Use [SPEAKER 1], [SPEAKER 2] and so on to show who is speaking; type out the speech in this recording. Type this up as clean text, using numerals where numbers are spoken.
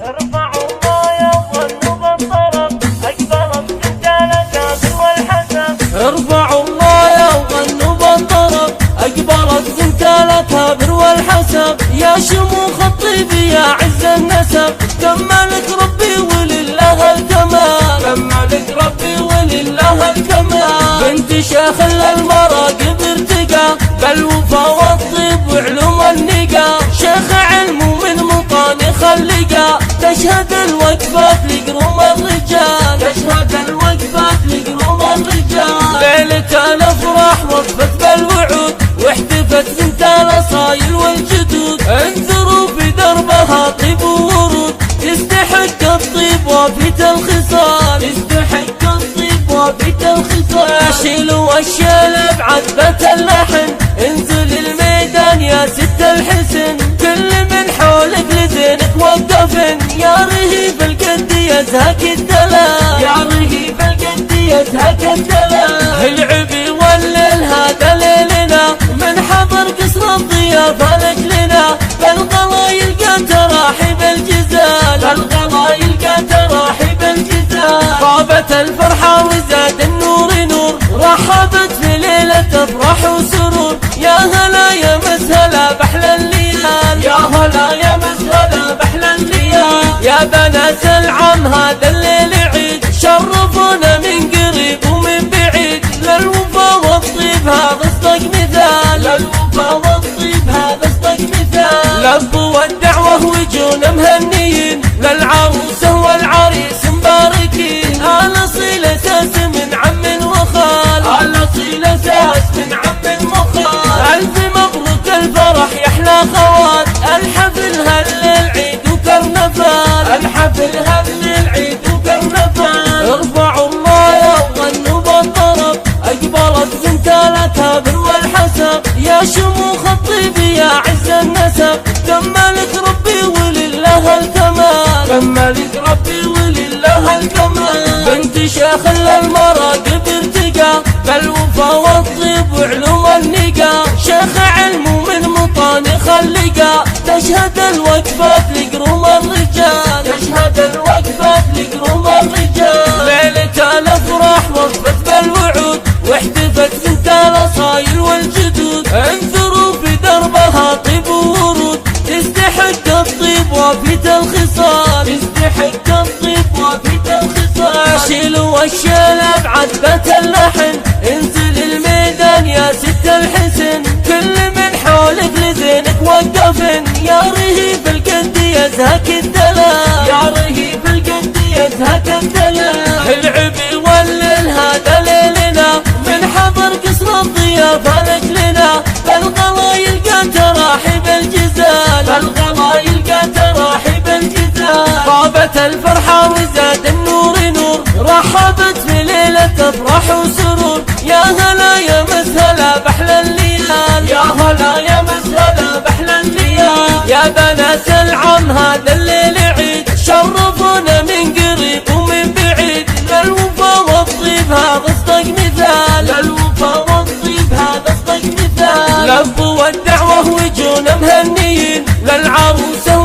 [SPEAKER 1] ارفعوا الراية وظنوا بالطرب أقبلت رجالة والحسب.
[SPEAKER 2] ارفعوا الراية وغنوا بالطرب أقبلت بنت الأكابر والحسب. يا شموخ الطيب يا عز النسب كملك ربي ولله الكمال. كملك ربي ولله الكمال. بنت شيخ المراقب ارتقى بالوفا والطيب وعلوم النقا. شيخ علم من مطانخ اللقا تشهد الوقفات لقروم الرجال. تشهد الوقفات لقروم الرجال. ليلة الافراح وقفت بالوعود واحتفت بنت الاصايل والجدود. انثروا في دربها طيب وورود يستحق الطيب وفيت الخصال. يستحق الطيب وفيت الخصال. شيلوا الشيل بعذبة اللحن انزل الميدان يا ست الحسن. كل من حولك لزينك وقفن يا رهيب القد يزهك الدلال. يا رهيب القد يزهك الدلال. العبي والليل هذا ليلنا من حضر قصر الضيافة لجلنا. بالغلايل قد تراحب الجزال. بالغلايل قد تراحب الجزال. طابت الفرحة وزاد النور نور رحبت في ليلة افراح وسرور. يا هلا يا مسهلا بأحلى الليال. يا هلا يا مسهلا بأحلى الليال. يا بنات العم هذا الليل عيد شرفونا من قريب ومن بعيد. للوفا والطيب هذا اصدق مثال. للوفا والطيب هذا اصدق مثال. لبوا الدعوة وجونا مهنيين للعروسة والعريس مباركين. الأصيل اساس من عم وخال. الأصيل اساس من عم وخال. ألف مبروك الفرح يا احلى خوات. الحفل هالليل عيد وكرنفال. الحفل هالليل عيد وكرنفال. ارفعوا الراية وغنوا بالطرب أقبلت بنت الأكابر والحسب. يا شموخ الطيب يا عز النسب كملك ربي ولله الكمال. كملك ربي ولله الكمال. بنت شيخ المراقب ارتقى بالوفا والطيب وعلوم النقا. شيخ علم من مطانخ اللقا تشهد الوقفات لقروم الرجال. تشهد الوقفات لقروم الرجال. ليلة الافراح وقفت بالوعود واحتفت بنت الاصايل والجدود. انثروا في دربها طيب وورود يستحق الطيب وفيت الخصال. يستحق الطيب وفيت الخصال. شيلوا الشيل بعذبة اللحن انزل الميدان يا ست الحسن. كل من حولك لزينك وقفن يا رهيب القد يزهك الدلال. يا رهيب القد يزهك الدلال. العبي والليل هذا ليلنا من حضر قصر الضيافة لجلنا. بالغلايل قد تراحب الجزال. بالغلايل قد تراحب الجزال. طابت الفرحة وزاد النور نور رحبت في ليلة افراح وسرور. يا هلا يا مسهلا بأحلى الليال. يا هلا يا مسهلا بأحلى الليال. يا بنات العم هذا الليل عيد شرفونا من قريب ومن بعيد. للوفا والطيب هذا اصدق مثال. للوفا والطيب هذا اصدق مثال. لبوا الدعوة وجونا مهنيين للعروسة